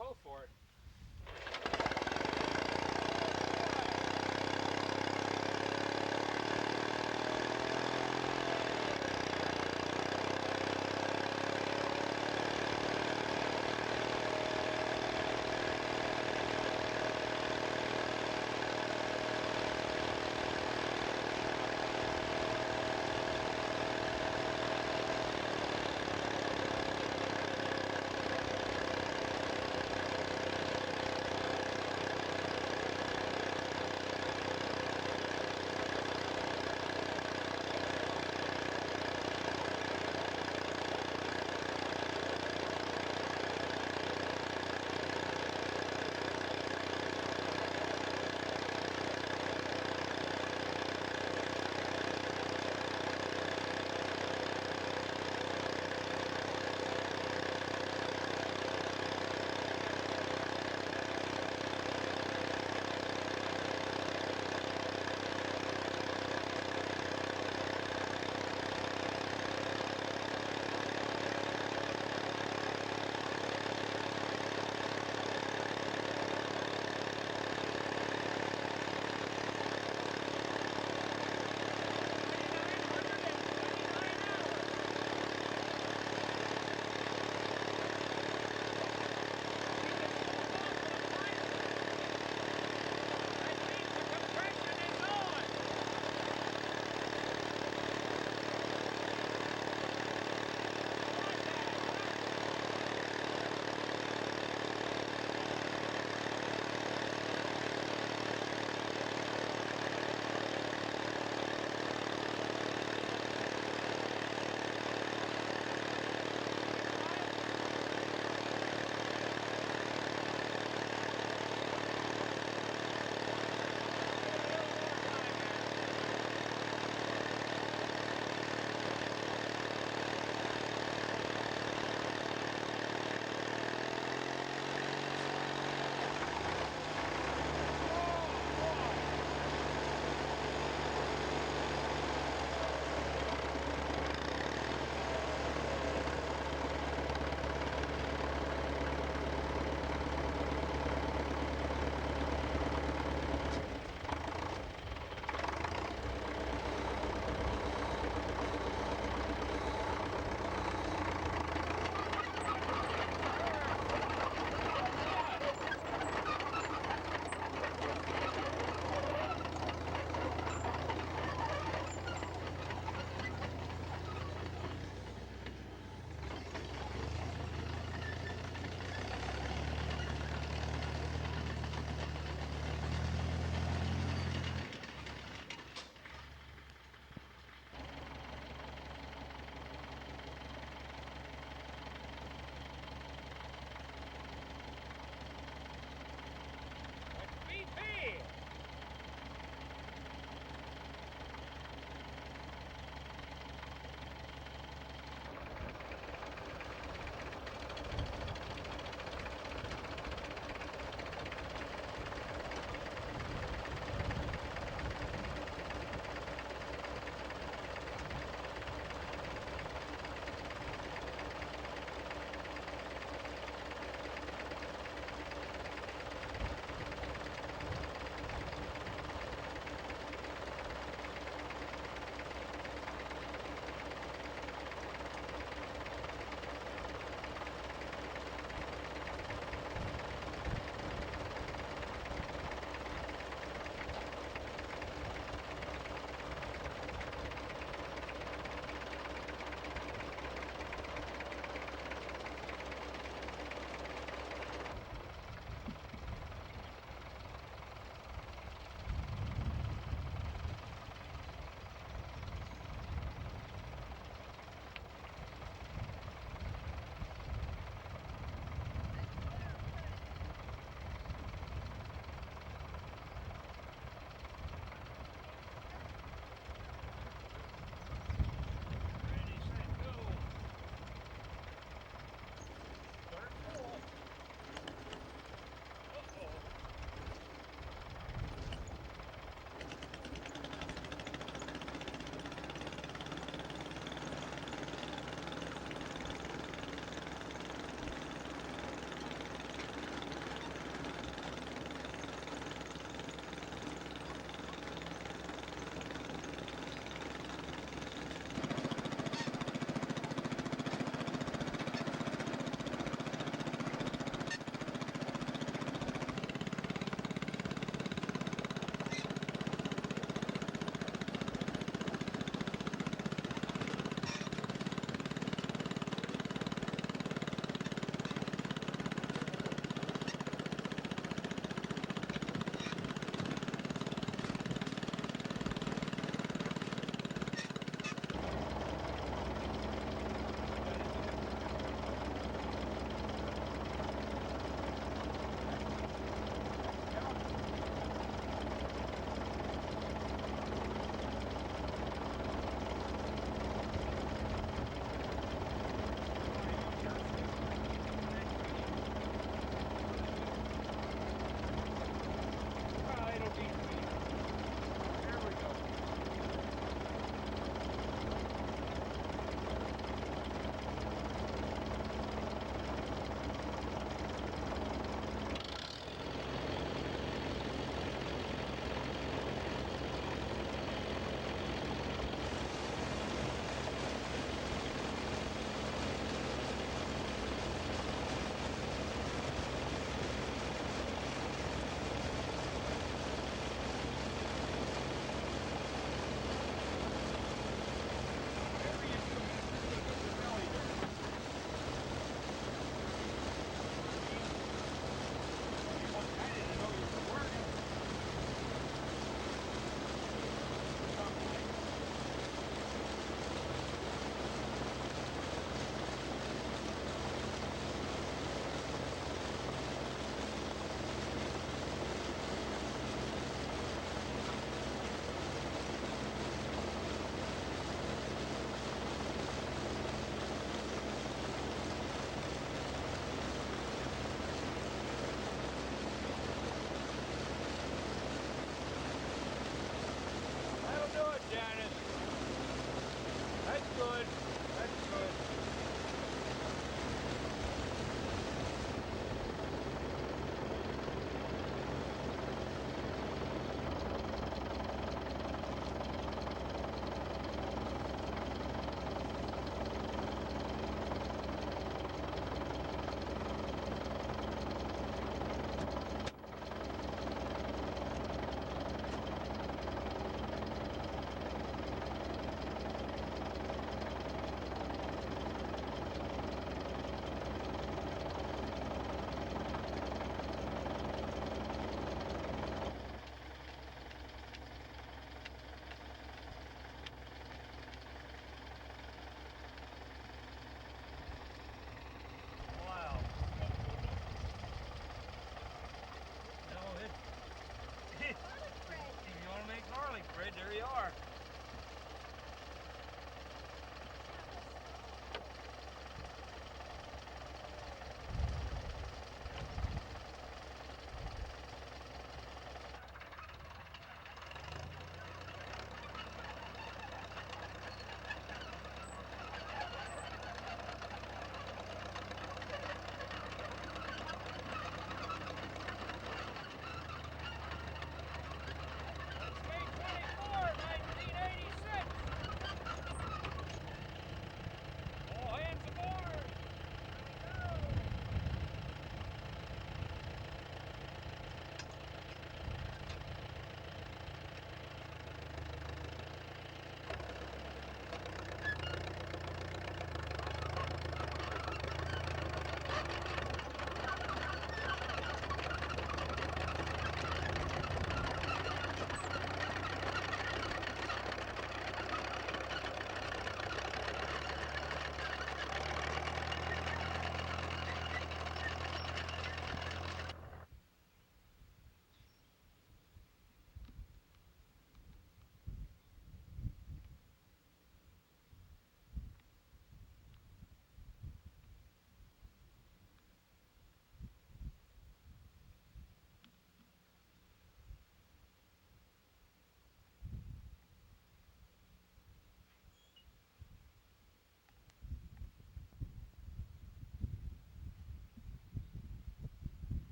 Go for it.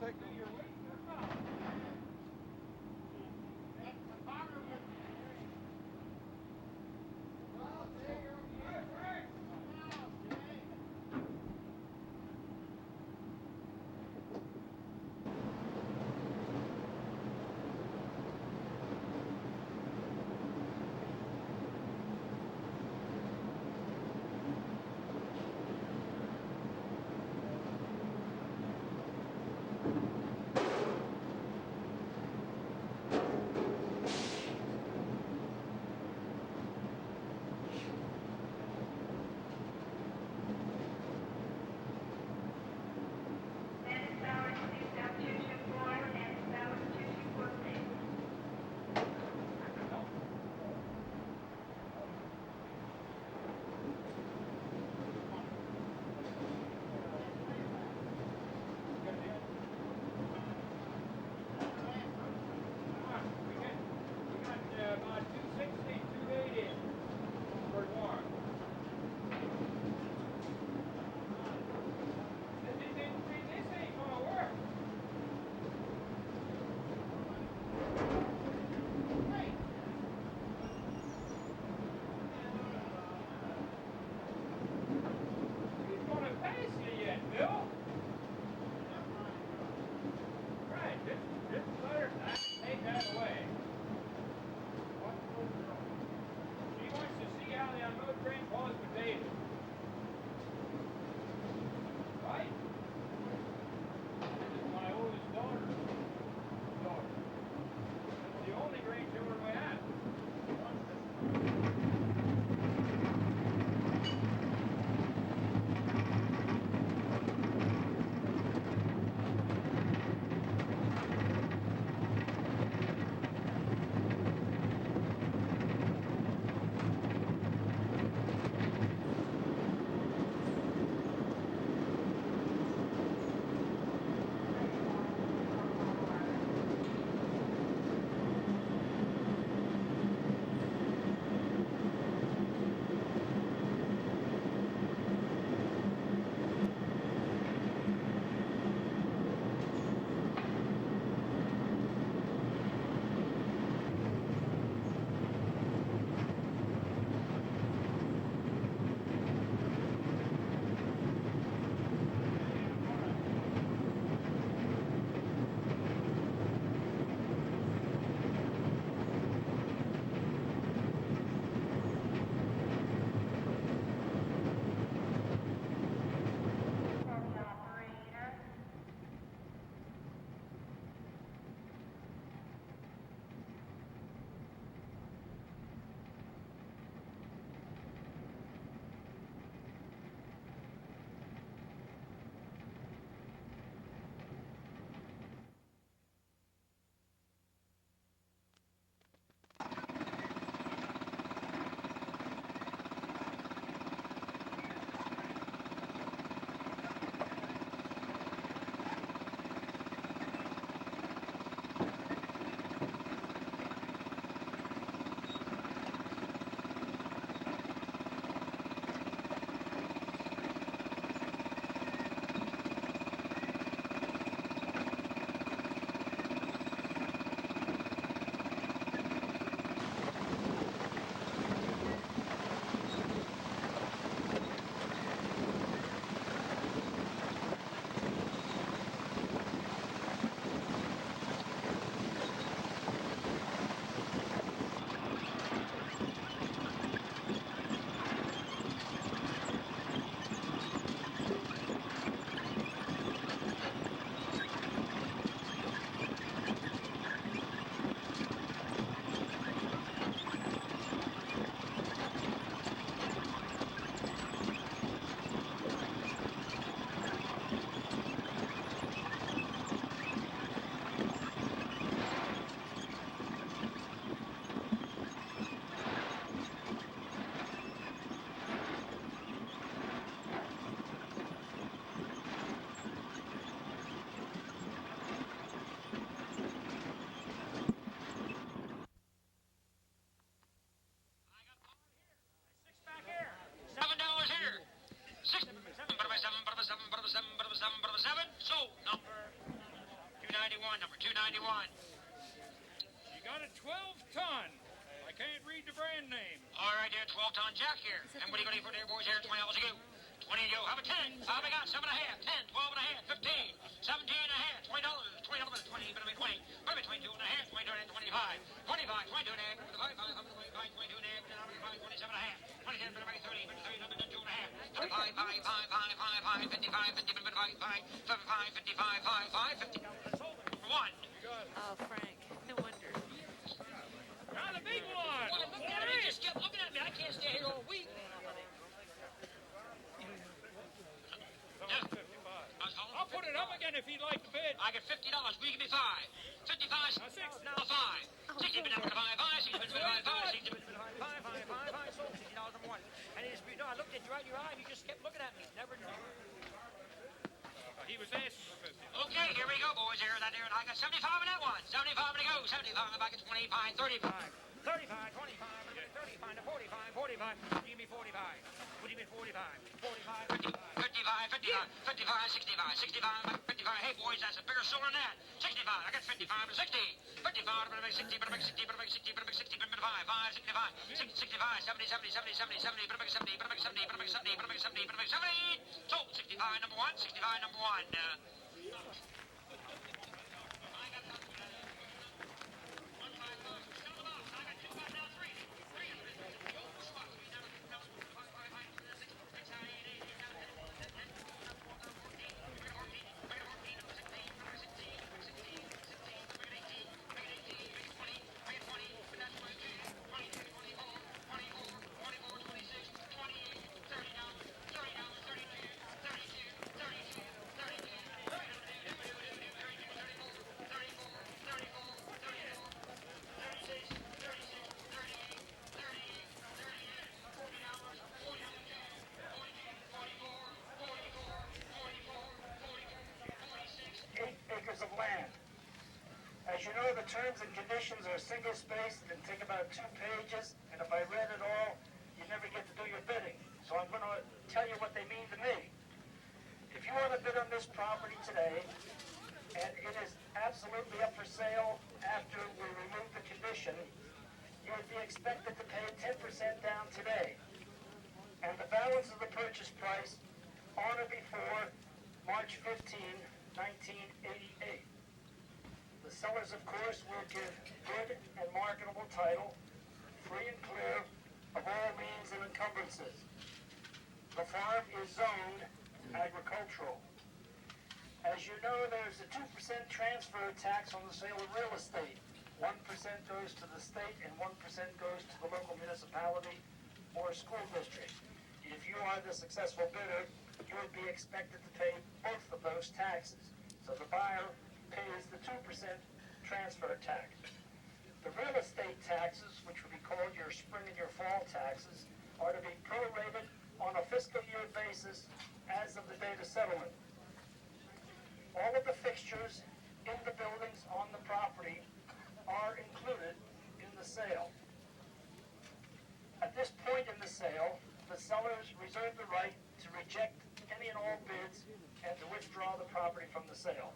take them. 91. You got a 12-ton. I can't read the brand name. All right, there, 12-ton Jack here. And what are you going to do for there, boys? Here, $20 a go. 20 to go. How about 10? How have I got? 7 and a half, 10, 12 and a half, 15, 17 and a half, $20, $20, 20, but I mean 20, but I mean 22 and a half, 22 and 25, 25, 22 and a half, 25, 22 and a half, 27 and a half, 27, but I mean 30, but 30, but 2 and a half, 35, 5, 55, 50, but 5, 75, 55, 5, 50. For one. Oh, Frank, no wonder. Now the big one. Well, look at me, just kept looking at me. I can't stay here all week. I'll put it up again if he'd like to bid. I get $50. Will you give me 5? 55. Now 5. 60 bid number 5. 60 bid number 5. 60 bid number 5. Sold $60 number 1. And it is, no, I looked at you right in your eye and you just kept looking at me. Never knew. He was asking for 50. Okay, here we go, boys. Here, that there, and I got 75 in that one. 75 to go. 75 back at 25, 35. 35, 25, 35 to 45, 45. Give me 45. What do you mean 45? 45, 55, 55, 55, 65, 65, 55. Hey, boys, that's a bigger silver than that. 65. I got 55 to 60. 55 to 60, but 60, but 60, but 60, but 5, 65, 65, 70, 70, 70, 70, 70, but 70, but 70, but 70, but 70, but 70. Sold 65 number 1, 65 number 1. Of land. As you know, the terms and conditions are single-spaced and take about 2 pages, and if I read it all, you never get to do your bidding. So I'm going to tell you what they mean to me. If you want to bid on this property today, and it is absolutely up for sale after we remove the condition, you would be expected to pay 10% down today, and the balance of the purchase price on or before March 15, 1988. The sellers, of course, will give good and marketable title, free and clear of all liens and encumbrances. The farm is zoned agricultural. As you know, there's a 2% transfer tax on the sale of real estate. 1% goes to the state and 1% goes to the local municipality or school district. If you are the successful bidder, you would be expected to pay both of those taxes. So the buyer pays the 2% transfer tax. The real estate taxes, which would be called your spring and your fall taxes, are to be prorated on a fiscal year basis as of the date of settlement. All of the fixtures in the buildings on the property are included in the sale. At this point in the sale, the sellers reserve the right to reject any and all bids and to withdraw the property from the sale.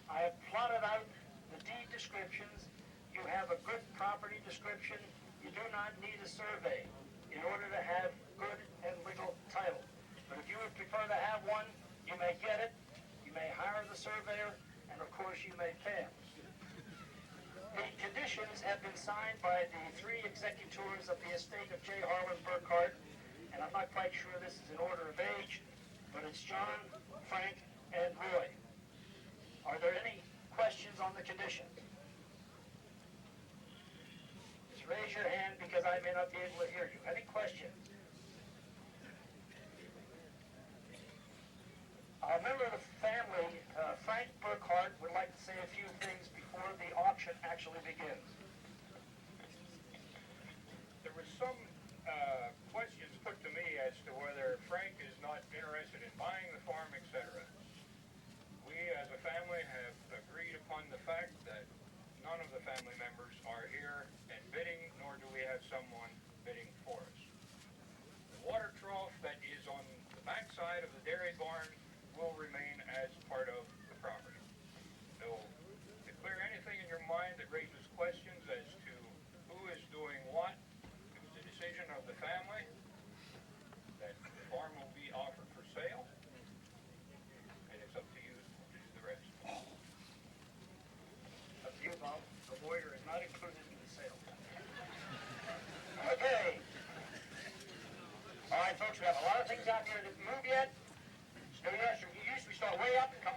I have plotted out the deed descriptions. You have a good property description. You do not need a survey in order to have good and legal title. But if you would prefer to have one, you may get it. You may hire the surveyor, and of course you may pay him. The conditions have been signed by the 3 executors of the estate of J. Harlan Burkhart, and I'm not quite sure this is in order of age, but it's John, Frank, and Roy. Are there any questions on the condition? Just raise your hand because I may not be able to hear you. Any questions? A member of the family, Frank Burkhart, would like to say a few things before the auction actually begins. There was some questions put to me as to whether Frank is not interested in buying the farm, etc. We as a family have agreed upon the fact that none of the family members are here and bidding, nor do we have someone bidding for us. The water trough that is on the backside of the dairy barn will remain as part of the property.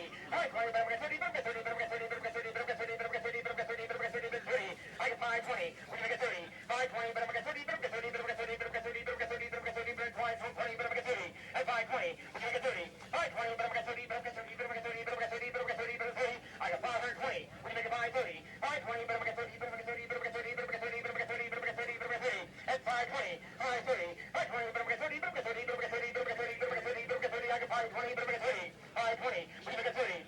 520, but I'm gonna 30, but I'm gonna 30, but I'm gonna 30, but I'm gonna 30, but I'm gonna 30, but I'm gonna 30, but I'm gonna 30, but I'm gonna 30, but I'm gonna 30. I get 520. We're gonna get 30. 520, but I'm gonna 30, but I'm gonna 30, but I'm gonna 30, but I'm gonna 30, but I'm gonna 30, but I'm gonna 30, but I'm gonna 20, but I'm gonna 30. At 520, we're gonna get 30. 520, but I'm gonna 30, but I'm gonna 30, but I'm gonna 30, but I'm gonna 30, but I'm gonna 30, but I'm gonna 30. I got 520. We're gonna make it 530. 520, but I'm gonna 30, but I'm gonna 30, but I'm gonna 30, but I'm gonna 30, but I'm gonna 30, but I'm gonna 30, but I'm gonna 30. At 520, 530. 520, but I'm gonna 30, but I'm gonna 30, but I'm gonna 30, but I'm gonna 30, but I'm gonna 30, but I'm gonna 30. I got 520, but I'm gonna 30. 520, we're gonna get 30.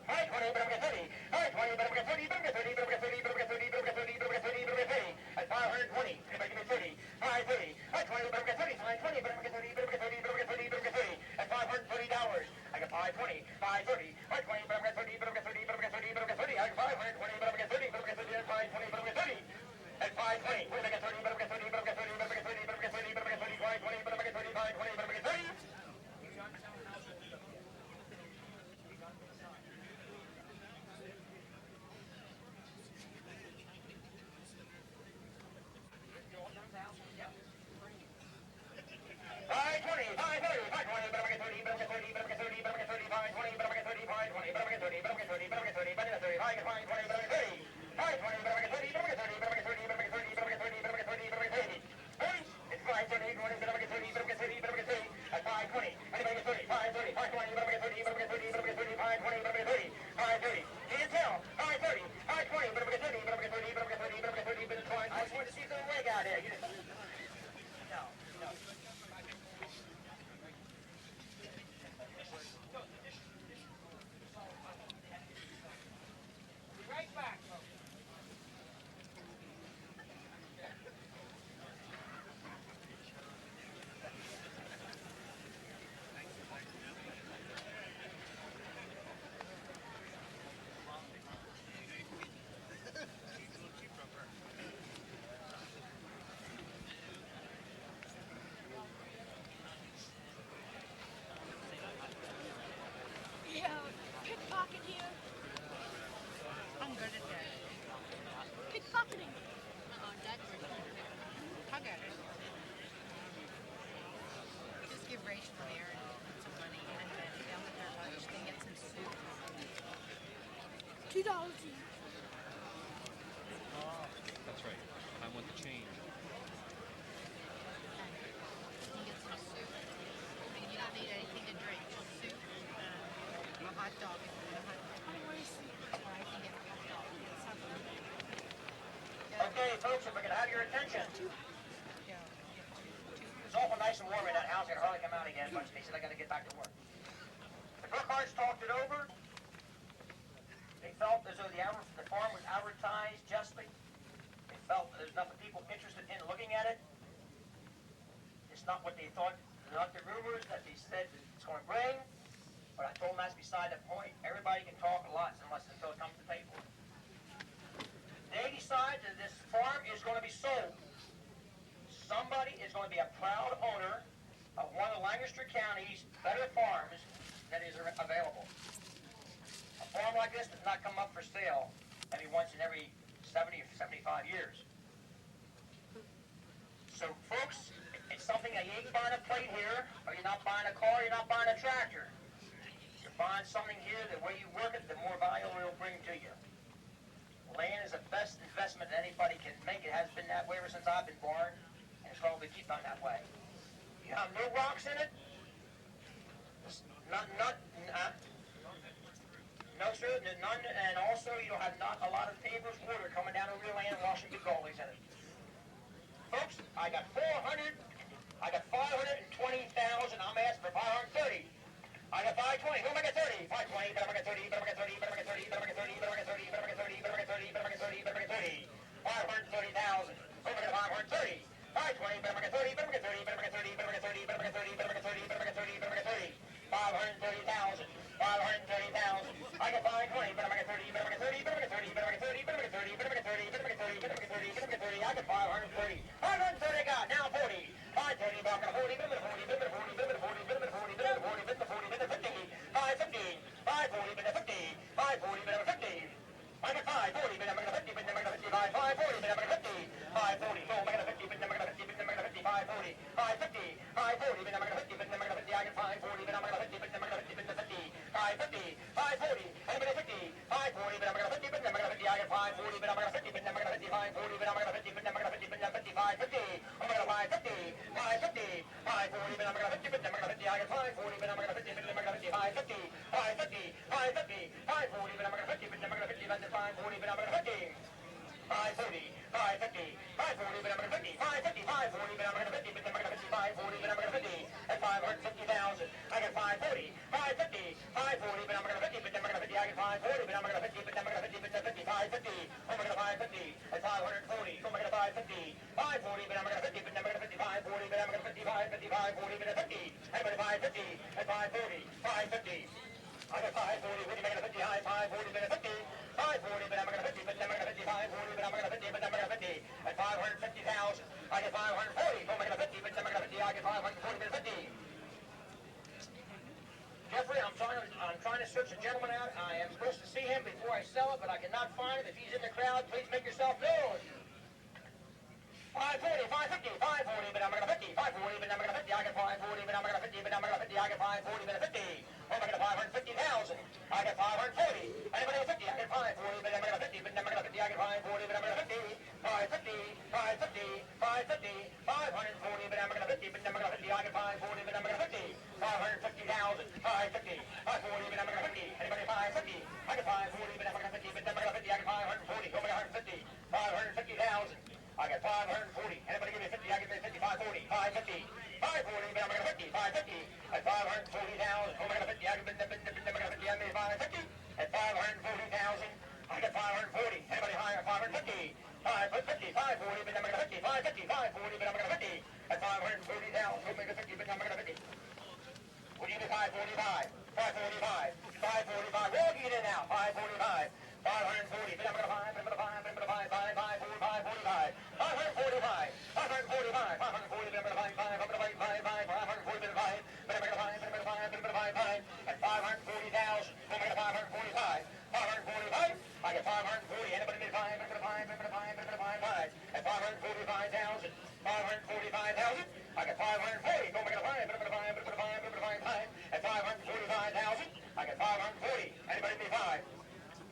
520, but I'm gonna 30. 520, but I'm gonna 30, but I'm gonna 30, but I'm gonna 30, but I'm gonna 30, but I'm gonna 30, but I'm gonna 30, but I'm gonna 30. At 520, anybody give me 30. 530. 520, but I'm gonna 30. 520, but I'm gonna 30, but I'm gonna 30, but I'm gonna 30, but I'm gonna 30. At $530. I got 520. 530. 520, but I'm gonna 30, but I'm gonna 30, but I'm gonna 30, but I'm gonna 30. I got 520, but I'm gonna 30, but I'm gonna 30. At 520, but I'm gonna 30. At 520, we're gonna get 30, but I'm gonna 30, but I'm gonna 30, but I'm gonna 30, but I'm gonna 30, but I'm gonna 30. 520, but I'm gonna 30. 520, but I'm gonna 30. But I'm gonna 30, but I'm gonna 30, but I'm gonna 30, but I'm gonna 30, but I'm gonna 30, 520, but celebration there and some money, and then down at their lunch they get some soup. $2 each. That's right. I want the change. You get some soup. And you don't need anything to drink, just soup, a hot dog if you want a hot dog. Or I can get a hot dog. Get something. Okay, folks, if we can have your attention. Yeah. It's awful nice and warm in that house. I can hardly come out again, but they said I got to get back to work. The Brookharts talked it over. They felt as though the farm was advertised justly. They felt that there's enough people interested in looking at it. It's not what they thought, not the rumors that they said that it's going to bring. But I told them that's beside the point. Everybody can talk a lot unless until it comes to pay for it. They decide that this farm is going to be sold. Somebody is going to be a proud owner of one of the Lancaster County's better farms that is available. A farm like this does not come up for sale maybe once in every 70 or 75 years. So, folks, it's something that you ain't buying a plate here, or you're not buying a car, you're not buying a tractor. You're buying something here, the way you work it, the more value it will bring to you. Land is the best investment that anybody can make. It has been that way ever since I've been born, and it's going to keep on that way. You have no rocks in it? No, sir, none, and also you don't have not a lot of pavers, water coming down over your land and washing big gullies in it. Folks, I got 520,000, I'm asking for 530. I got 520, who am I get 30? 520, better make it 30, better make it 30, better make it 30, better make it 30, better make it 30, better make it 30, better make it 30, better make it 30, better make it 30. 530,000, who am I get 530? 520, better make it 30, better make it 30, better make it 30, better make it 30, better make it 30, better make it 30, better make it 30, better make it 30. 530,000, 530,000. I got 520, better make it 30, better make it 30, better make it 30, better make it 30, better make it 30, better make it 30, better make it 30, better make it 30, better make it 30. I got 530. 530 I got, now 40. 530, back at 40, better make it 40, better make it 40, better make it 40, better make it 40, better make it 40, better make it 40, better make it 50. 550, 540, better 50. 540, better 50. I got 540, better make it 50, better make it 50. 540, better make it 50. 540, so make it 50, better make it 50, better make it 50. 540, 550, 540, better make it 50, better make it 50. I got 540, better make it 50, better make it 50, better 50. 550, 540, anybody 50. 540, better make it 50, better make it 50. I got 540, better make it 50, better make it 50. 540, better make it 50, better make it 50, better 50. 550, I'm gonna 550, 550, 540, better make it 50, better make it 50. I got 540, better make it 50, better make it 50. 550, 550, 550, 540, better make it 50, better make it 50. 540, better make it 50. 540, 550, 540, better make it 50. 550, 540, better make it 50, better make it 50. 540, better make it 50. At 550,000, I got 540, 550, 540, better make it 50, better make it 50. I got 540, better make it 50, better make it 50, better 50. 550, I'm gonna 550. At 540, I'm gonna 550. 540, better make it 50, better make it 50. 540, better make it 50. 550, 540, better 50. Everybody 550. At 540, 550. I got 540, would you make it 50 high? 540, better 50. 540, but I'm gonna 50, but I'm gonna 50. 540, but I'm gonna 50, but I'm gonna 50. At 550,000, I get 540. Oh, I'm gonna 50, but I'm gonna 50. I get 540, but 50. Jeffrey, I'm trying to search a gentleman out. I am supposed to see him before I sell it, but I cannot find him. If he's in the crowd, please make yourself known. 540, 550, 540, but I'm gonna 50. 540, but I'm gonna 50. I get 540, but I'm gonna 50, but I'm gonna 50. I get 540, but 50. Oh, I'm gonna 550,000. I get 540. Anybody else 50? I get 540, but I'm gonna 50, but I'm gonna 50. I get 540, but I'm gonna 50. 550, 550, 550, 540, but I'm gonna 50, but I'm gonna 50. I get 540, but I'm gonna 50. 550,000. 550, 540, but I'm gonna 50. Anybody 550? I get 540, but I'm gonna 50, but I'm gonna 50. I get 540. Oh, I'm gonna 150. 550,000. I got 540. Anybody give me 50? I give me 50. 540. 550. 540, but I'm gonna 50. 550. At 540,000. Oh, I'm gonna 50. I give me 50. I made 550. At 540,000. I got 540. Anybody higher? 550. 550. 540, but I'm gonna 50. 550. 540, but I'm gonna 50. At 540,000. Oh, I'm gonna 50, but I'm gonna 50. Would you be 545? 545. 545. We'll get it now. 545. 540. But I'm gonna 5. I'm gonna 5. I'm gonna 5. 5. 5. 4. 545. 545. 545. 540. But I'm gonna 5. 5. I'm gonna 5. 5. 5. 540. But 5. But I'm gonna 5. But I'm gonna 5. But I'm gonna 5. 5. At 540,000. I'm gonna 545. 545. I get 540. Anybody need 5? I'm gonna 5. I'm gonna 5. I'm gonna 5. 5. At 545,000. 545,000. I got 540. Go make it a 5, bit of a 5, bit of a 5, bit of a 5, 5. At 545,000, I got 540. Anybody give me 5?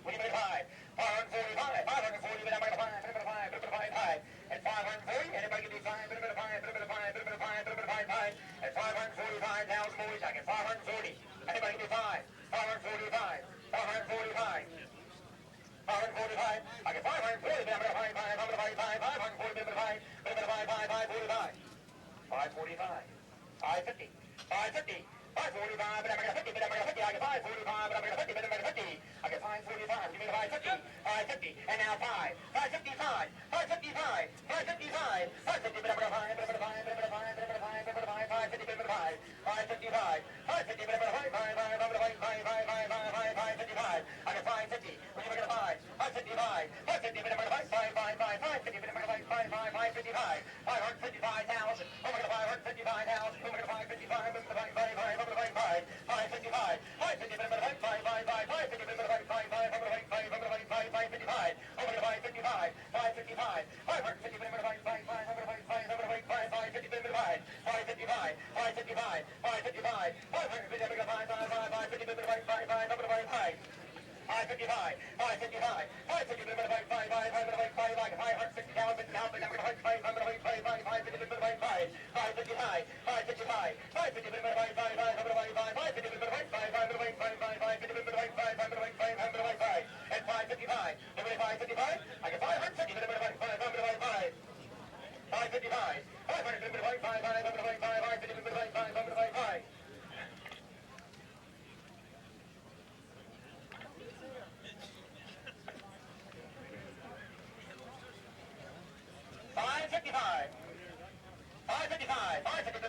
What do you make 5? 545. 540, but I'm going to 5, bit of a 5, bit of a 5, 5. At 540, anybody give me 5, bit of a 5, bit of a 5, bit of a 5, bit of a 5, 5. At 545,000 boys, I get 540. Anybody give me 5? 545. 545. 545. I get 540, but I'm going to 5, 5, I'm going to 5, 540, bit of a 5, bit of a 5, 5, 545. 545. 550. 550. 545, but I'm going to 50, but I'm going to 50. I get 545, but I'm going to 50, but I'm going to 50. I get 545. Give me the 550. 550. And now 5. 555. 555. 555. 550, but I'm going to 5, but I'm going to 5, but I'm going to 5, but I'm going to 5, but I'm going to 5, 550, but I'm going to 5. 555. 550, but I'm going to 5, 5, 5, I'm going to 5, 5, 5, 5, 5, 5, 555. I get 550. What are you going to 5? 555. 550, but I'm going to 5, 5, 5, 5, 550, but I'm going to 5, 5, 5, 555. 555,000. Oh my God, 555,000. Oh my God, 555, but I'm going to 5, 5, 5. 555, 550, but I'm going to 5, 5, 5, 550, but I'm going to 5, 5, 5, I'm going to 5, 5, I'm going to 5, 555. Oh my God, 555, 555, 550, but I'm going to 5, 5, 5, I'm going to 5, 5, I'm going to 5, 5, 550, but I'm going to 5, 555, 555, 555, 550, I'm going to 5, 5, 5, 550, but I'm going to 5, 5, I'm going to 5, 5. 555, 555, 550, but I'm going to 5, 5, 5, I'm going to 5, 5, like 560,000 now, but I'm going to 5, 5, I'm going to 5, 5, 550, but I'm going to 5, 5, 555, 550, but I'm going to 5, 5, 5, I'm going to 5, 5, 550, but I'm going to 5, 5, I'm going to 5, 5, 550, but I'm going to 5, 5, I'm going to 5, 5, I'm going to 5, 5, at 555, I'm going to 555, I get 550, but I'm going to 5, 5, I'm going to 5, 5. 555, 500, I'm going to 5, 5, I'm going to 5, 5, 550, but I'm going to 5, 5, I'm going to 5, 5. 555. 555. 555.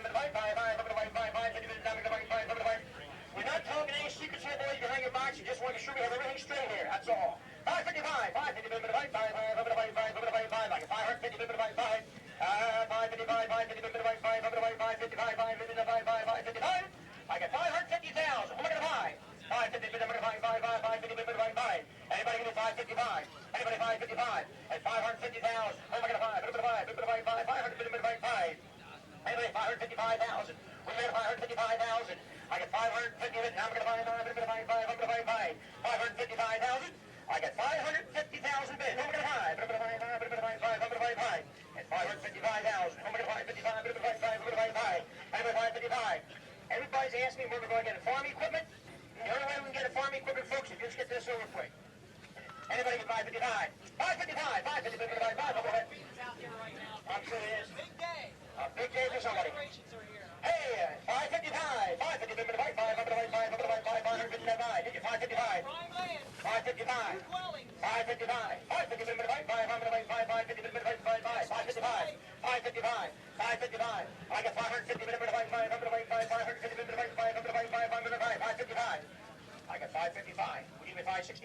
We're not talking any secrets here, boys. You're hanging box. You just want to make sure we have everything straight here. That's all. 555. 555. 555. Like 550. 555. 555. 555. I get 550,000. Who am I going to buy? 550. I'm going to buy 550. Anybody give me 555? Anybody 555? At 550,000. Who am I going to buy? 500. Anybody 555,000. We made 555,000. I get 550 of it. Now I'm going to buy 555. I'm going to buy 555,000. I get 550,000 bid. Who am I going to buy? I'm going to buy 5. I'm going to buy 5. At 555,000. Who am I going to buy 55? I'm going to buy 5. I'm going to buy 5. Anybody 555. Everybody's asking me where we're going to get farm equipment. The only way we can get a farm equipment, folks, is just get this over quick. Anybody get 555? 555. 550. I'm going to buy 5. I'm sure it is. Big day. A big day for somebody. Celebrations are here. Hey, 555. 550. I'm going to buy 5. I'm going to buy 5. I'm going to buy 5. 555. Did you 555? Prime land. 555. New dwellings. 555. 550. I'm going to buy 5. I'm going to buy 5. 550. I'm going to buy 5. 555. 555. 555. I got 550. I'm going to buy 5. I'm going to buy 5. 550. I'm going to buy 5. I'm going to buy 5. I'm going to buy 555. I got 555. Would you give me 560?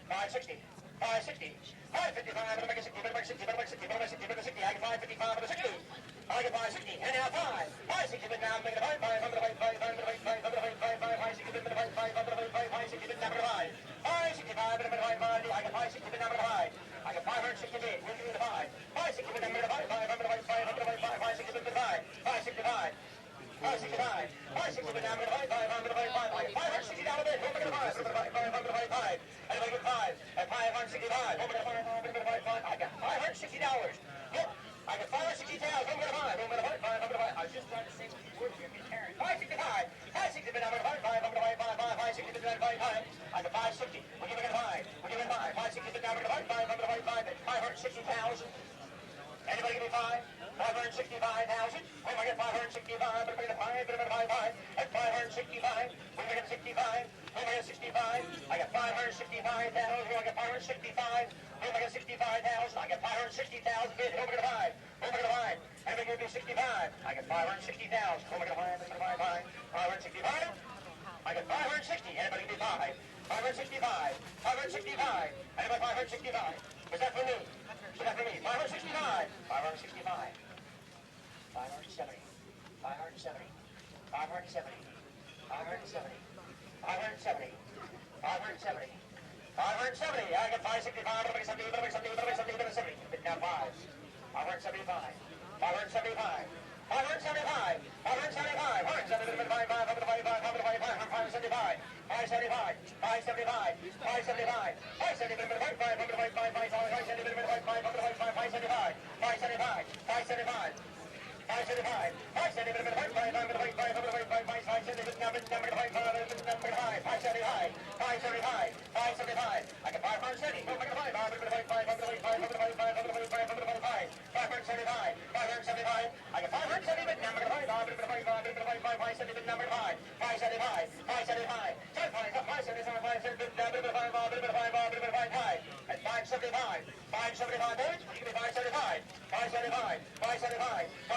560. 560. 555. I'm going to make it 60. I'm going to make it 60. I'm going to make it 60. I'm going to make it 60. I'm going to make it 60. I get 555. I'm going to 60. I get 560. And now 5. 560. But now I'm going to buy 5. I'm going to buy 5. I'm going to buy 5. I'm going to buy 5. 560. But I'm going to buy 5. I'm going to buy 5. 560. But now I'm going to buy 565. But I'm going to buy 5. I get 560. But now I'm going to buy. I got 560 bid. We'll give you the 5. 560. But I'm going to buy 5. I'm going to buy 5. I'm going to buy 5. 560. But I'm going to buy 565. 565. 560. But now I'm going to buy 5. I'm going to buy 5. I get $560 bid. What am I going to buy? I'm going to buy 5. I'm going to buy 5. Anybody get 5? At 565. What am I going to buy? I'm going to buy 5. I got $560. Yep. I got 560,000. What am I going to buy? I'm going to buy 5. I'm going to buy. I was just trying to say what you were going to be carrying. 565. 560. But I'm going to buy 5. I'm going to buy 5. 560. But I'm going to buy 5. I got 560. What are you going to buy? What are you going to buy? 560. But now I'm going to buy 5. I'm going to buy 5. At 560,000. Anybody give me 5? 565,000. Oh, I get 565. But I'm going to buy 5. But I'm going to buy 5. At 565. We're going to get 65. Oh, I get 65. I got 565,000. Oh, I got 565. Oh, I got 65,000. I got 560,000 bid. Who am I going to buy? Who am I going to buy? Anybody give me 65? I got 560,000. Who am I going to buy? I'm going to buy 5. 565. I got 560. Anybody give me 5? 565. 565. Anybody 565? Was that for me? Was that for me? 565. 565. 570. 570. 570. 570. 570. 570. 570. I got 565. I'm going to 70. I'm going to 70. I'm going to 70. I'm going to 70. Now 5. 575. 575. 575, 575, 575, 575, 575, 575,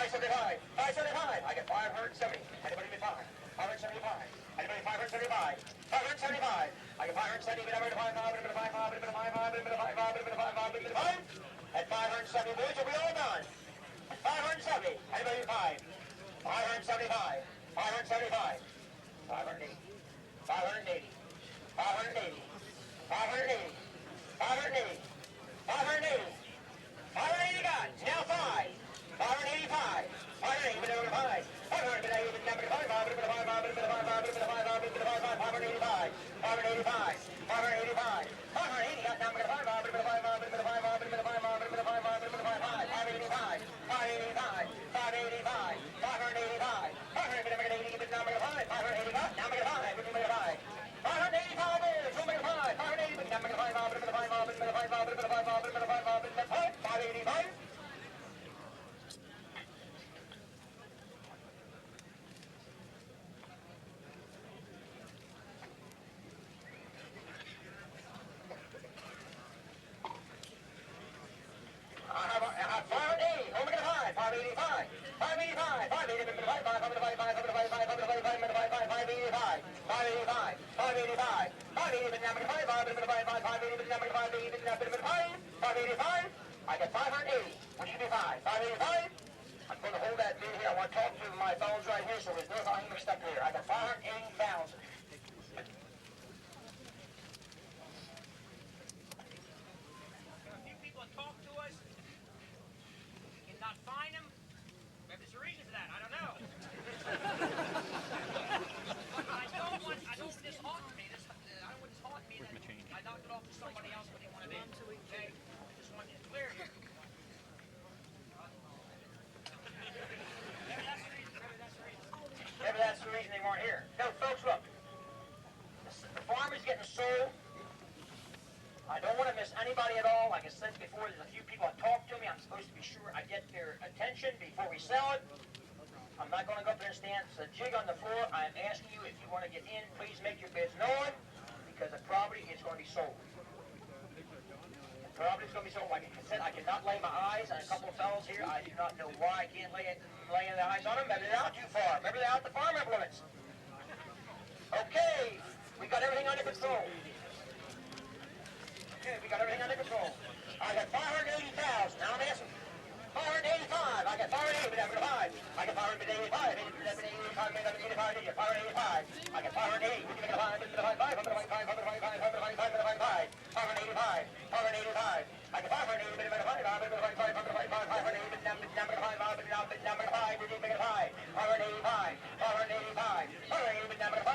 575, 575. I get 570. Anybody bid 5? 575. Anybody 575? 575. I get 570. Bid number 5, bid 5, bid 5, bid 5, bid 5, bid 5, bid 5. At 570 bids, are we all done? 570. Anybody 5? 575. 575. 580. 580. 580. 580. 580. 580. 580 got. Now 5. 585. 580 bid number 5. 500 bid number 5. 585. 585. 585. 580 got number 5. 585. 585. 585. 585. 500 bid number 80 bid number 5. 580 got number 5. Bid number 5. 585 bids. Number 5. 580 bid number 5. 585. I get 580. What do you do 5? 585? I'm going to hold that bid here. I want to talk to my fellows right here so there's no mixed up here. I got 580,000. A few people have talked to us. Cannot find them. Maybe there's a reason for that. I don't know. I don't want this haunting me. I don't want this haunting me. I knocked it off to somebody else when they wanted it. Okay? I just want it clear here. Maybe that's the reason. Maybe that's the reason they weren't here. No, folks, look. The farm is getting sold. I don't want to miss anybody at all. Like I said before, there's a few people that talk to me. I'm supposed to be sure I get their attention before we sell it. I'm not going to go up there and stand. It's a jig on the floor. I'm asking you, if you want to get in, please make your bids known, because the property is going to be sold. The property is going to be sold. Like I said, I cannot lay my eyes on a couple of fellows here. I do not know why I can't lay the eyes on them. Maybe they're out too far. Maybe they're out the farm implements. Okay, we got everything under control. Okay, we got everything under control. I got 580,000. Now I'm asking 585. I got 580, but I'm going to 5. I got 585. 585. I got 580. We can make it 5. 585. 585. I got 580, but I'm going to 5. 585. We can make it 5. 585. 585. 580, but number 5.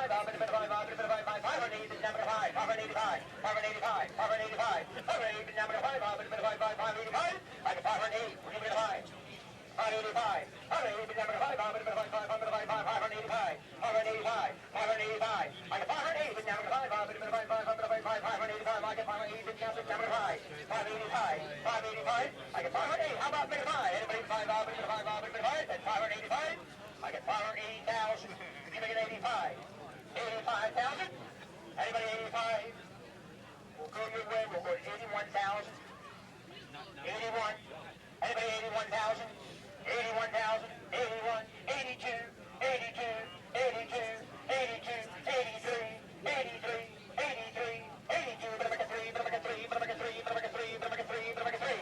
85,000. Anybody 85? We'll go your way. We'll go to 81,000. 81. Anybody 81,000? 81,000. 81. 82. 82. 82. 82. 83. 83. 83. 82. But make a 3. But make a 3. But make a 3. But make a 3. But make a 3. But make a 3.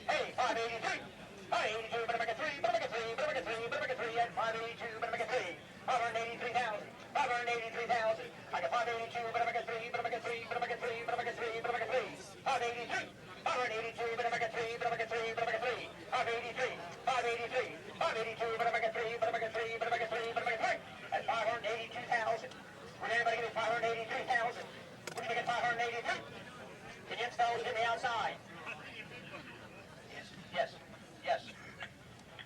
Hey, 583. 582. But make a 3. But make a 3. But make a 3. But make a 3. And 582. But make a 3. 583,000. 583,000. I got 582. But make a 3. But make a 3. But make a 3. But make a 3. But make a 3. 583. 582, but I make it 3, but I make it 3, but I make it 3. 583, 583, 582, but I make it 3, but I make it 3, but I make it 3, but I make it 3. That's 582,000. Would anybody give me 583,000? Would you make it 583? Can you install it in the outside? Yes, yes.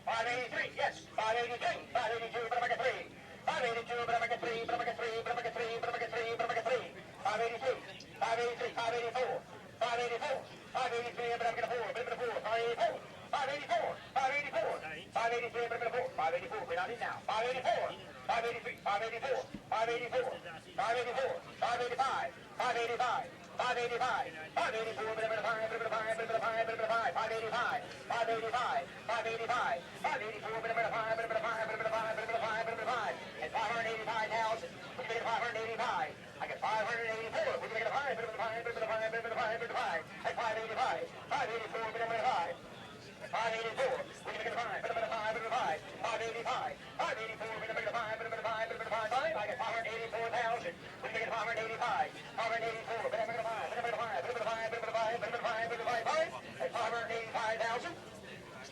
583, yes. 583, 582, but I make it 3. 582, but I make it 3, but I make it 3, but I make it 3, but I make it 3, but I make it 3. 583, 583, 584, 584, 583, but I make it 4, but I make it 4, 584, 584, 584, 583, but I make it 4, 584, we're not in now. 584, 583, 584, 584, 584, 585, 585. 585, 584, but I make it 5, but I make it 5, but I make it 5, but I make it 5, 585, 585, 585, 584, but I make it 5, but I make it 5, but I make it 5, but I make it 5, but I make it 5, and 585,000. Would you make it 585? I get 584. Would you make it 5, but I make it 5, but I make it 5, but I make it 5, but I make it 5, and 585, 584, but I make it 5. 584, would you make it 5, but I make it 5, but I make it 5, 585, 584, but I make it 5, but I make it 5, but I make it 5, I get 584,000. Would you make it 585, 584, but I make it 5, but I make it 5, but I make it 5, but I make it 5, but I make it 5, but I make it 5, and 585,000.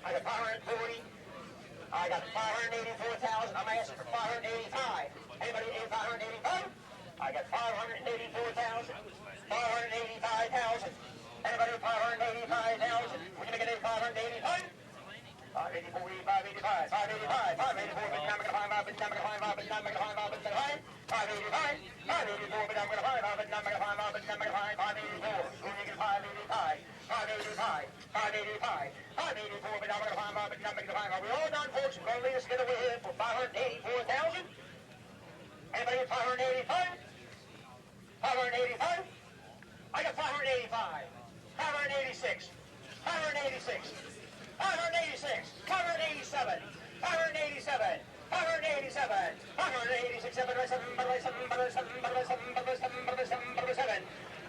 I got 540. I got 584,000. I'm asking for 585. Anybody need 585? I got 584,000. 585,000. Anybody 585,000? Would you make it 585? 584, 585, 585, 584, but I'm going to find out, but I'm going to find out, but I'm going to find out, but I'm going to find 585, 584, but I'm going to find out, but I'm going to find out, but I'm going to find 584. Who you get 585, 585, 585, 584, but I'm going to find out, but I'm going to find out. We're all done, folks. We're going to leave us get away here for 584,000. Anybody get 585? 585? I got 585, 586, 586. 586, 587, 587, 587, 586, 7.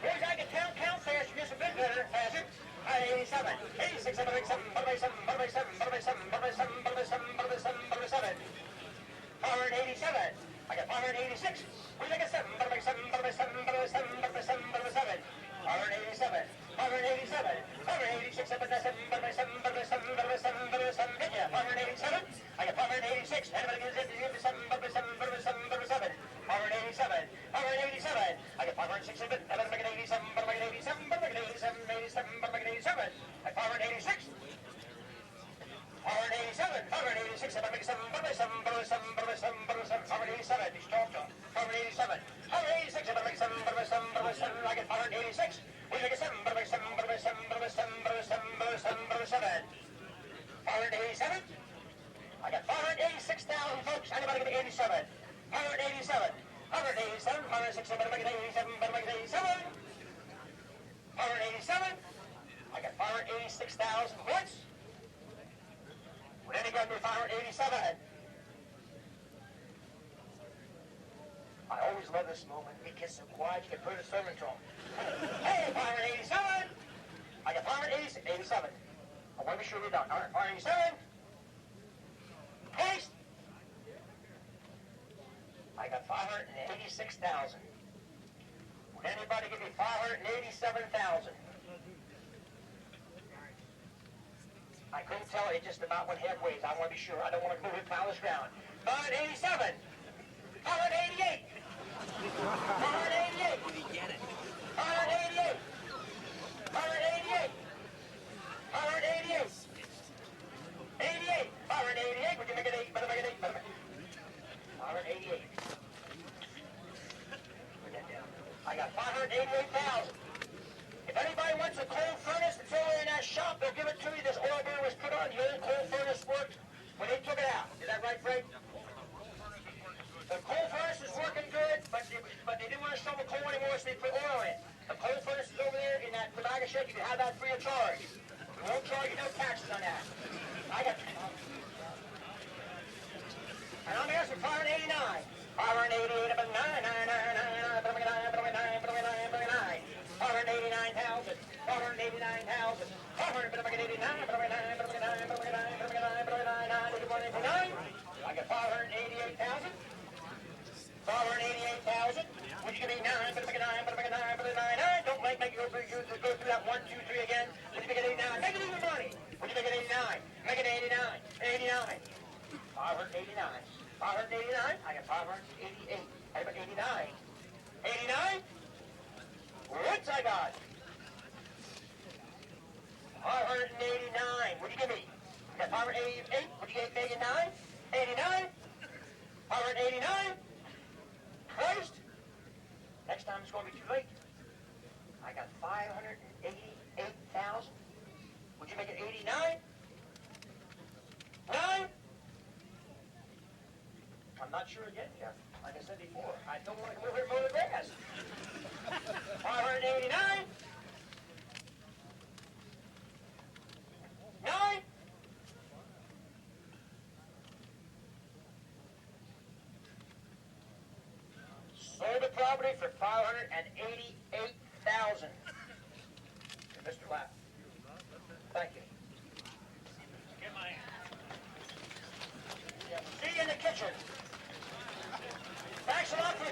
Boys, I can count faster, just a bit better, faster. 587, 86, 7, 587, 587. I got 586. We make a 7, 587, 587, 586, 587. I got 586. Anybody get 7, 587, 587. I got 506. Anybody make it 87, but make it 87, but make it 87, 87, but make it 87. At 586. 587, 586, 7, 587, he's talked to 587, 586, 7, I get 586, we make a 7, 587, I got 586,000 folks, anybody get 87, 587, 587, 586, but make it 87, but make it 87, 587, I got 586,000 votes. Would anybody be 587? I always love this moment. It gets so quiet, you can put a sermon to them. Hey, 587! I got 587. I want to be sure we're done. All right, 587. Paste! I got 586,000. Would anybody give me 587,000? I couldn't tell it just about went halfway. I want to be sure. I don't want to move it pile this ground. 587. 588. 588. 588. 588. 588. 88. 588. Would you make it 8? Better make it 8. Better make it 588. Put that down. I got 588,000. If anybody wants a coal furnace that's over in that shop, they'll give it to you. This oil burner was put on. The old coal furnace worked when they took it out. Is that right, Frank? The coal furnace is working good, but they didn't want to shovel coal anymore, so they put oil in. The coal furnace is over there in that tobacco shed. You can have that free of charge. We won't charge you no taxes on that. I got... And I'm here for 589. 588, 589,000. 589,000. 500, but I get 89, but I get 588,000. 588,000. Would you give me 9, but I get 9, but I get 9, but I get 9. Don't make you go through that 1, 2, 3 again. Make it 89. 89. 589. 589. I got 588. I got 89. 89. What's I got? 589. What do you give me? I got 588. What do you get? 89. 89. 589. Christ. Next time it's going to be too late. I got 588,000. Would you make it 89? 9? I'm not sure again, Jeff. Like I said before, I don't want to come over here and mow the grass. 589? 9? Sold the property for 588,000. Mr. Lapp. Thank you. Get my hand. Yeah. See you in the kitchen. Thanks a lot for the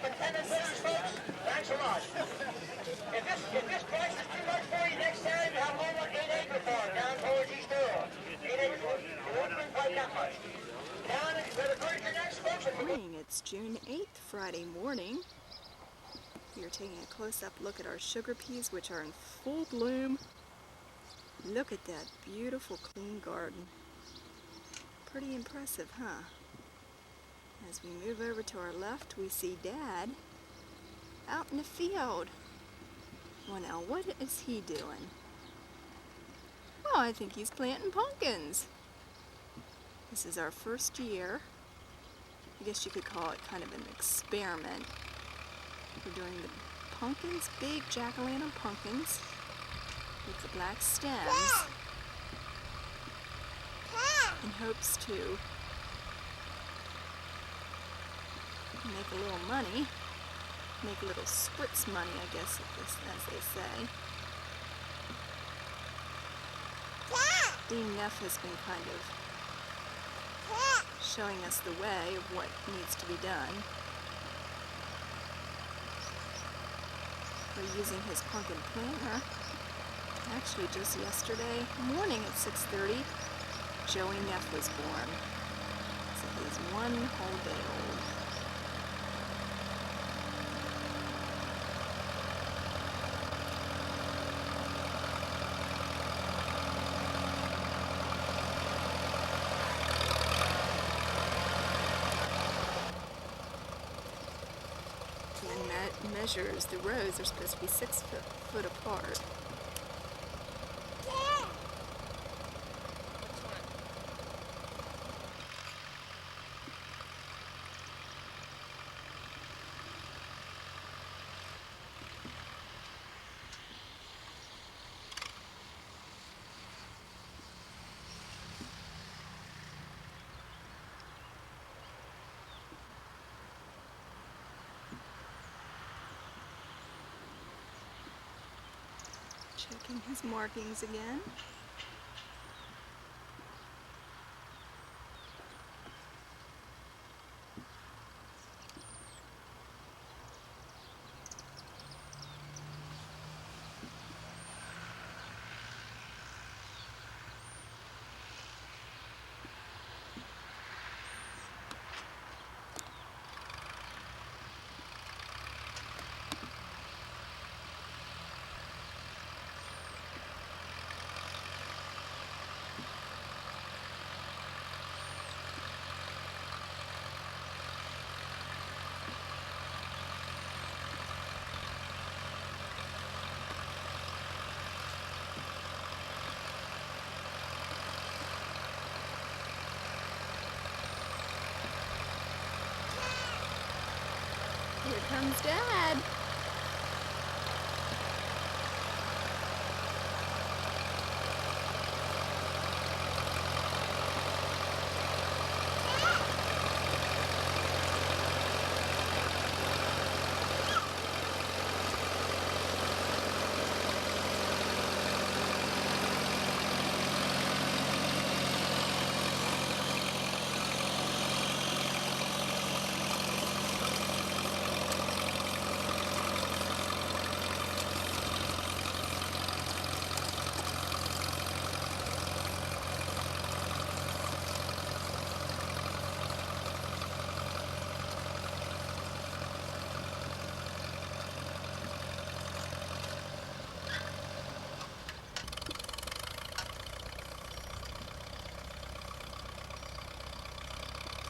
contended bidders, folks. Thanks a lot. If this price is too much for you, next Saturday we have a little 8-acre farm down towards East Earl. 8 acres. You won't bring quite that much. Down where the birds are next, folks. Morning. It's June 8th, Friday morning. We are taking a close-up look at our sugar peas, which are in full bloom. Look at that beautiful, clean garden. Pretty impressive, huh? As we move over to our left, we see Dad out in the field. Well, now, what is he doing? Oh, I think he's planting pumpkins. This is our first year. I guess you could call it kind of an experiment. We're doing the pumpkins, big jack-o'-lantern pumpkins with the black stems in hopes to make a little money, make a little spritz money, I guess, as they say. Dean Neff has been kind of showing us the way of what needs to be done. We're using his pumpkin planter. Actually, just yesterday morning at 6:30, Joey Neff was born. So he's 1 whole day old. And measures the rows are supposed to be 6 foot apart. Checking his markings again. Here comes Dad.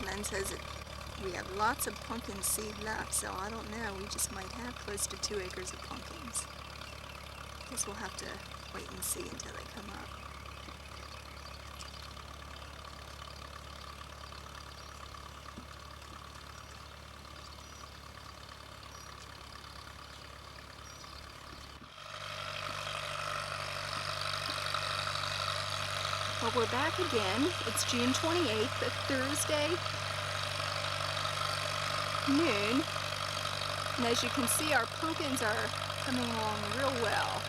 Glenn says that we have lots of pumpkin seed left, so I don't know. We just might have close to 2 acres of pumpkins. Guess we'll have to wait and see until they come up. Well, we're back again. It's June 28th, a Thursday noon. And as you can see, our pumpkins are coming along real well.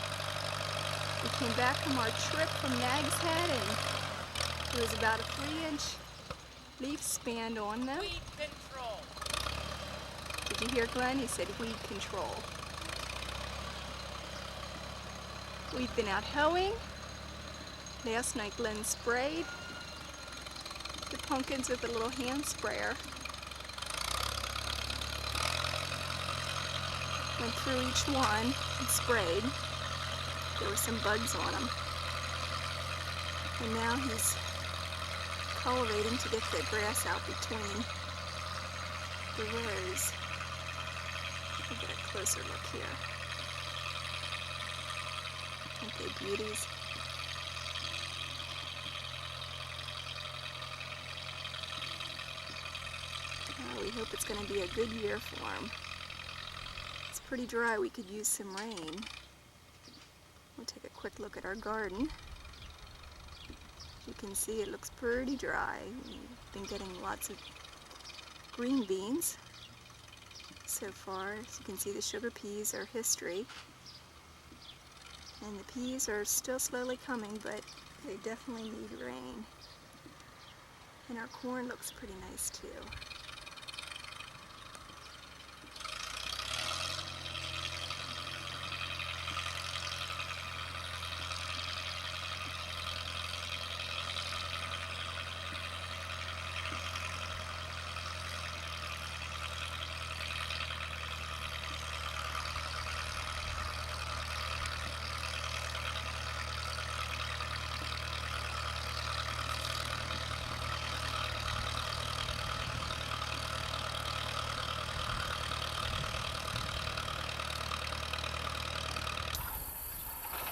We came back from our trip from Nag's Head, and there was about a 3-inch leaf span on them. Weed control. Did you hear Glenn? He said weed control. We've been out hoeing. Last night Glenn sprayed the pumpkins with a little hand sprayer. Went through each one and sprayed. There were some bugs on them. And now he's cultivating to get the grass out between the rows. We'll get a closer look here. Aren't they beauties? Oh, we hope it's going to be a good year for him. It's pretty dry. We could use some rain. We'll take a quick look at our garden. As you can see, it looks pretty dry. We've been getting lots of green beans so far. As you can see, the sugar peas are history. And the peas are still slowly coming, but they definitely need rain. And our corn looks pretty nice too.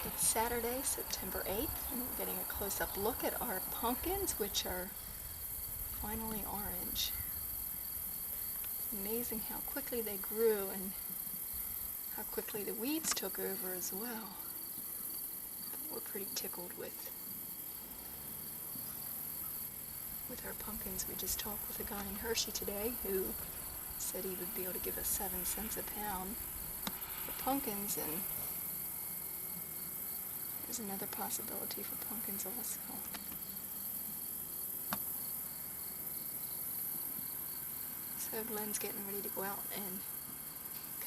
It's Saturday, September 8th, and we're getting a close-up look at our pumpkins, which are finally orange. It's amazing how quickly they grew and how quickly the weeds took over as well. But we're pretty tickled with our pumpkins. We just talked with a guy in Hershey today who said he would be able to give us 7 cents a pound for pumpkins, and there's another possibility for pumpkins also. So Glenn's getting ready to go out and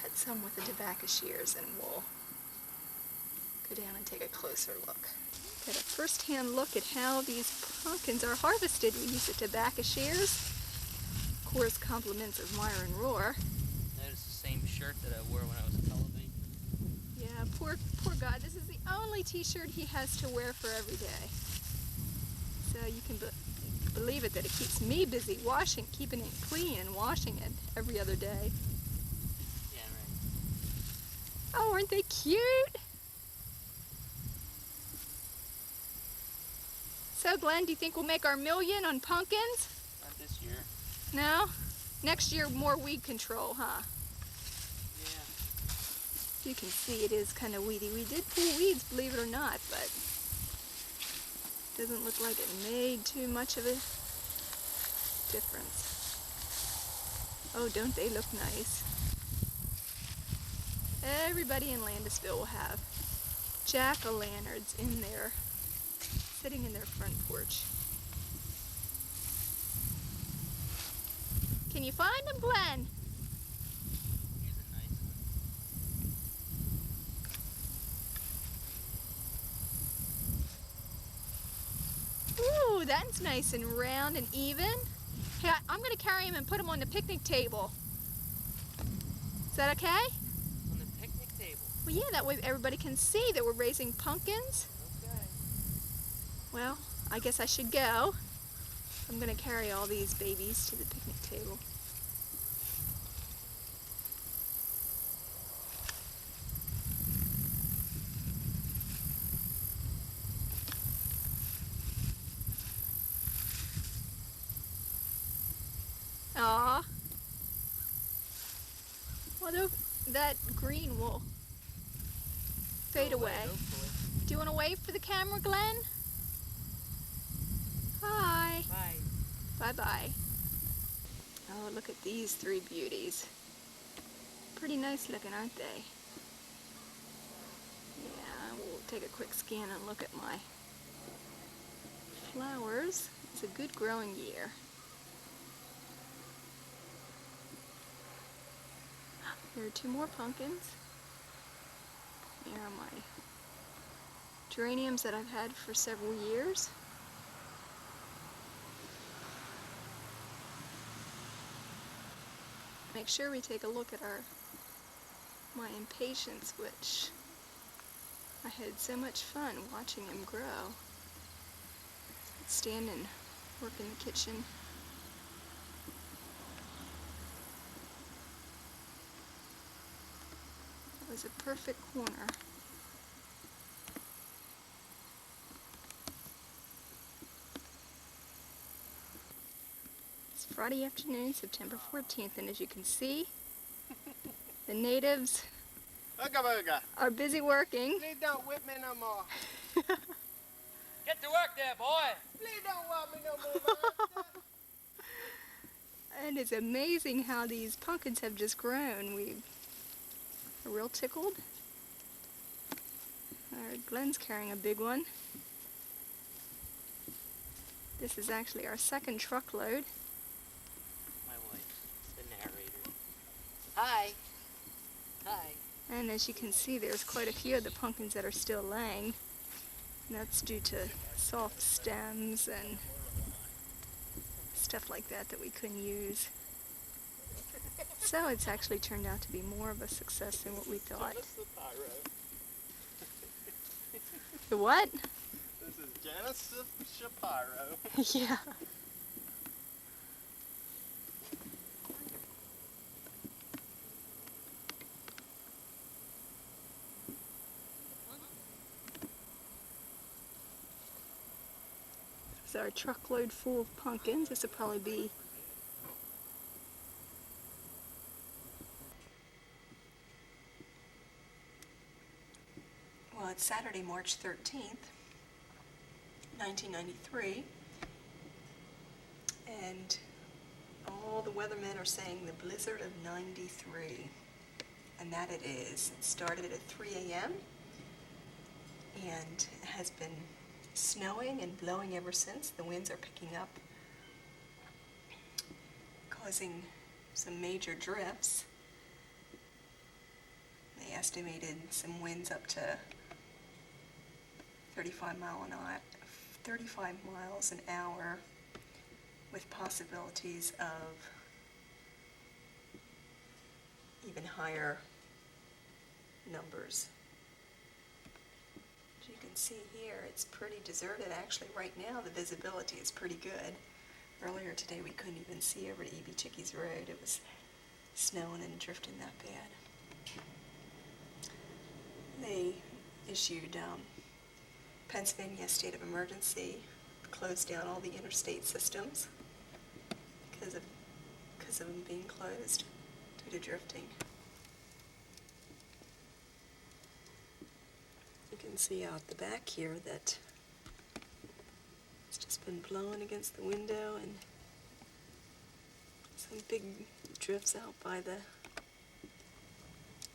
cut some with the tobacco shears, and we'll go down and take a closer look. Get a first-hand look at how these pumpkins are harvested. We use the tobacco shears. Of course, compliments of Myron Rohr. Notice the same shirt that I wore when I was television. Yeah, poor guy. This is the only t-shirt he has to wear for every day. So you can believe it that it keeps me busy washing, keeping it clean and washing it every other day. Yeah, right. Oh, aren't they cute? So Glenn, do you think we'll make our million on pumpkins? Not this year. No? Next year, more weed control, huh? Yeah. You can see it is kind of weedy. We did pull weeds, believe it or not, but doesn't look like it made too much of a difference. Oh, don't they look nice? Everybody in Landisville will have jack-o'-lanterns in there, sitting in their front porch. Can you find them, Glenn? Here's a nice one. Ooh, that's nice and round and even. Hey, I'm going to carry him and put him on the picnic table. Is that okay? On the picnic table. Well, yeah, that way everybody can see that we're raising pumpkins. Okay. Well, I guess I should go. I'm going to carry all these babies to the picnic table. Aw. Well, that green will fade away. Do you want to wave for the camera, Glenn? Hi. Bye. Bye-bye. Oh, look at these three beauties. Pretty nice looking, aren't they? Yeah, we'll take a quick scan and look at my flowers. It's a good growing year. There are two more pumpkins. There are my geraniums that I've had for several years. Make sure we take a look at my impatiens, which I had so much fun watching them grow. I'd stand and work in the kitchen. It was a perfect corner. It's Friday afternoon, September 14th, and as you can see, the natives are busy working. Please don't whip me no more. Get to work there, boy. Please don't whip me no more, Master. And it's amazing how these pumpkins have just grown. We're real tickled. Glenn's carrying a big one. This is actually our second truckload. My wife, the narrator. Hi. Hi. And as you can see, there's quite a few of the pumpkins that are still laying. And that's due to soft stems and stuff like that that we couldn't use. So it's actually turned out to be more of a success than what we thought. The what? This is Janice Shapiro. Yeah. This is our truckload full of pumpkins. This will probably be well, it's Saturday, March 13th, 1993, and all the weathermen are saying the blizzard of 93, and that it is. It started at 3 a.m. and has been snowing and blowing ever since. The winds are picking up, causing some major drifts. They estimated some winds up to 35 miles an hour, with possibilities of even higher numbers. As you can see here, it's pretty deserted. Actually, right now the visibility is pretty good. Earlier today we couldn't even see over to E.B. Chickies Road. It was snowing and drifting that bad. They issued Pennsylvania state of emergency, closed down all the interstate systems because of them being closed due to drifting. You can see out the back here that it's just been blowing against the window, and some big drifts out by the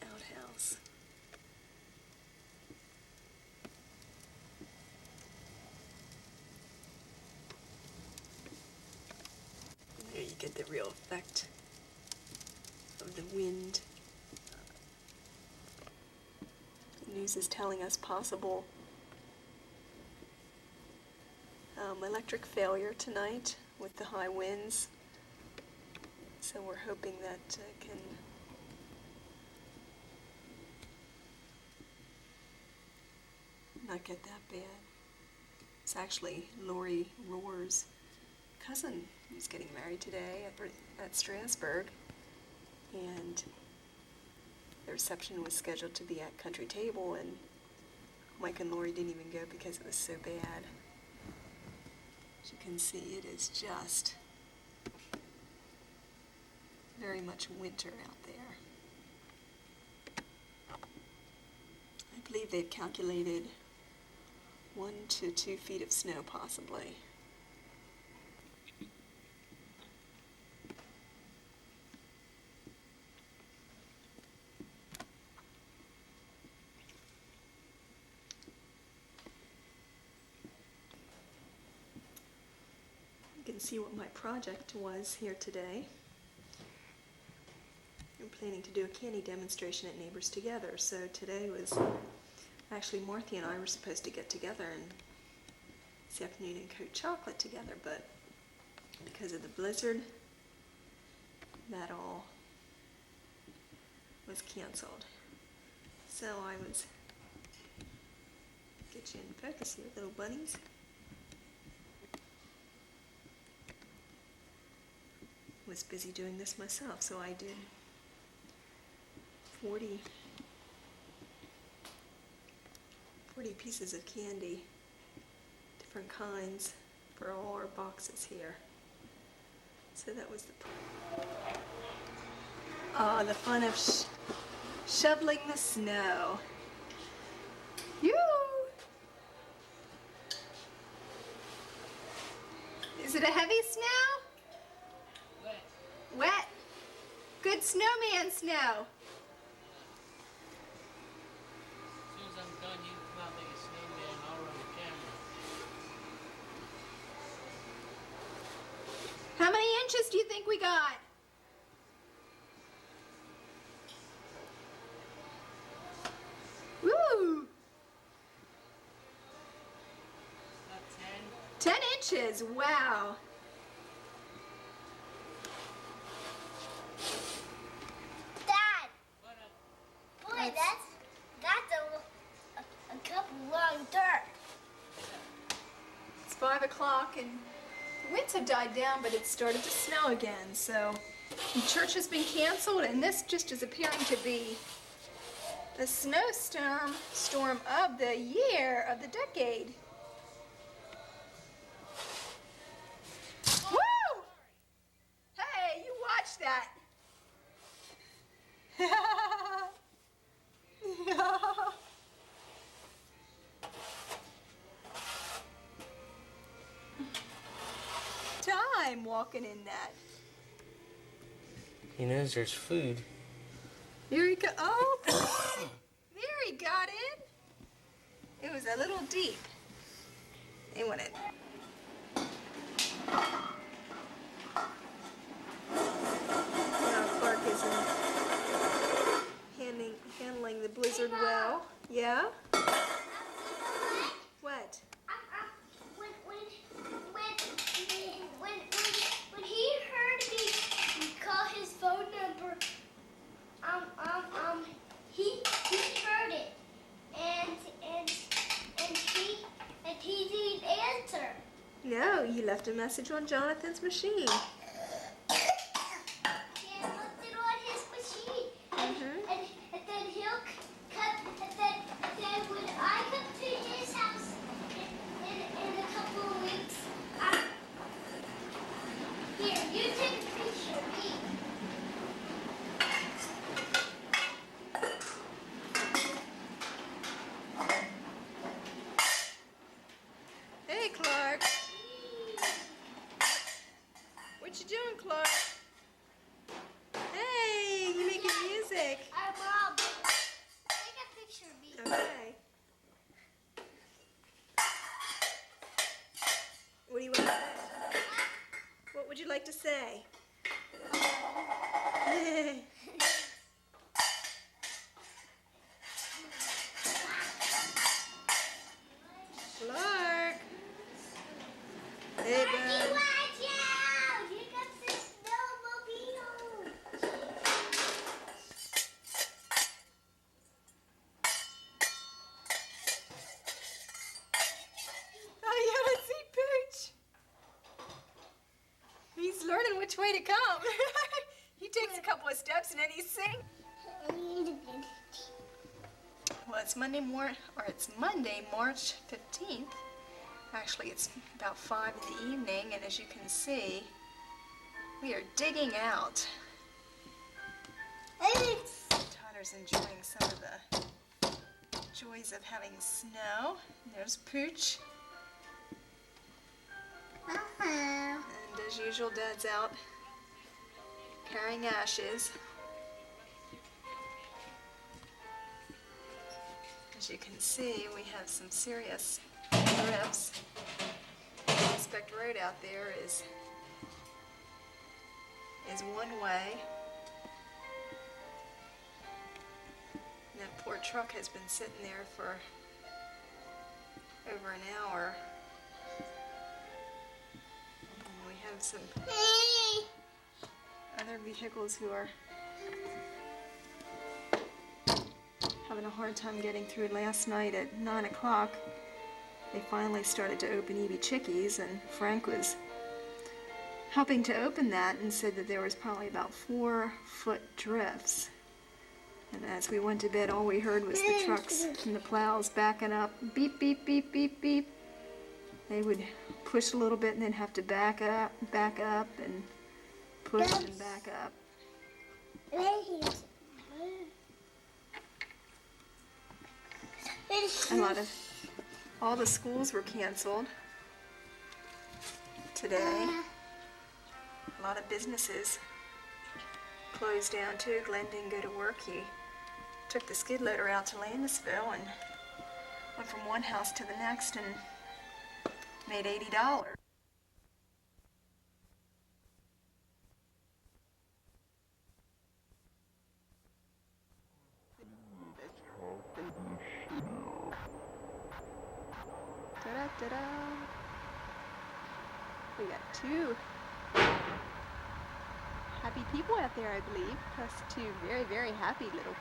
outhouse. There you get the real effect of the wind. The news is telling us possible electric failure tonight with the high winds. So we're hoping that can not get that bad. It's actually Lori Rohr's cousin was getting married today at Strasbourg, and the reception was scheduled to be at Country Table, and Mike and Lori didn't even go because it was so bad. As you can see, it is just very much winter out there. I believe they've calculated 1 to 2 feet of snow, possibly. You can see what my project was here today. I'm planning to do a candy demonstration at Neighbors Together, so today was actually Martha and I were supposed to get together and this afternoon and coat chocolate together, but because of the blizzard, that all was canceled. So I was, get you in focus here, little bunnies. Was busy doing this myself, so I did 40 pieces of candy, different kinds, for all our boxes here. So that was the fun of shoveling the snow. Yoo! Is it a heavy snow? Wet. Wet. Good snowman snow. As soon as I'm done, you can come out and make a snowman and I'll run the camera. How many inches do you think we got? Woo! About 10 10. inches, wow. Dad, What boy, that's a couple long dirt. It's 5 o'clock and the winds have died down, but it started to snow again. So the church has been canceled, and this just is appearing to be the snowstorm of the year, of the decade. Woo! Hey, you watch that. Time walking in that. He knows there's food. Here he go. Oh, there he got in. It was a little deep. They went in. Now Clark isn't handling the blizzard well. Yeah? What? When he heard me call his phone number, he heard it, and he didn't answer. No, you left a message on Jonathan's machine. He left it on his machine, and then he'll come, and then when I come to his house in a couple of weeks, here, you take a picture of me. Hey, Clark. What which way to come. He takes a couple of steps and then he's singing. Well, it's Monday, March 15th. Actually, it's about 5 in the evening, and as you can see, we are digging out. Tyler's enjoying some of the joys of having snow. There's Pooch. And as usual, Dad's out carrying ashes. As you can see, we have some serious drifts. Prospect Road out there is one way. And that poor truck has been sitting there for over an hour. And we have some other vehicles who are having a hard time getting through. Last night at 9 o'clock, they finally started to open EB Chickies, and Frank was helping to open that and said that there was probably about 4-foot drifts. And as we went to bed, all we heard was the trucks and the plows backing up. Beep, beep, beep, beep, beep. They would push a little bit and then have to back up, and push and back up. All the schools were canceled today. A lot of businesses closed down too. Glenn didn't go to work. He took the skid loader out to Landisville and went from one house to the next and made $80. Ta-da. We got 2 happy people out there, I believe, plus 2 very, very happy little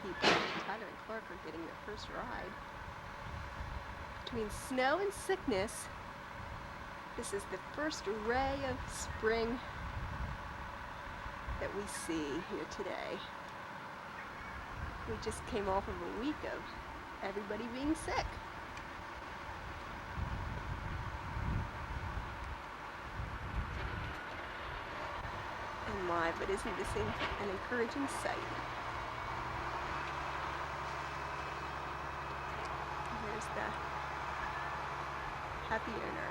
people. Tyler and Clark are getting their first ride. Between snow and sickness, this is the first ray of spring that we see here today. We just came off of a week of everybody being sick. And my, but isn't this an encouraging sight? Here's the happy owner.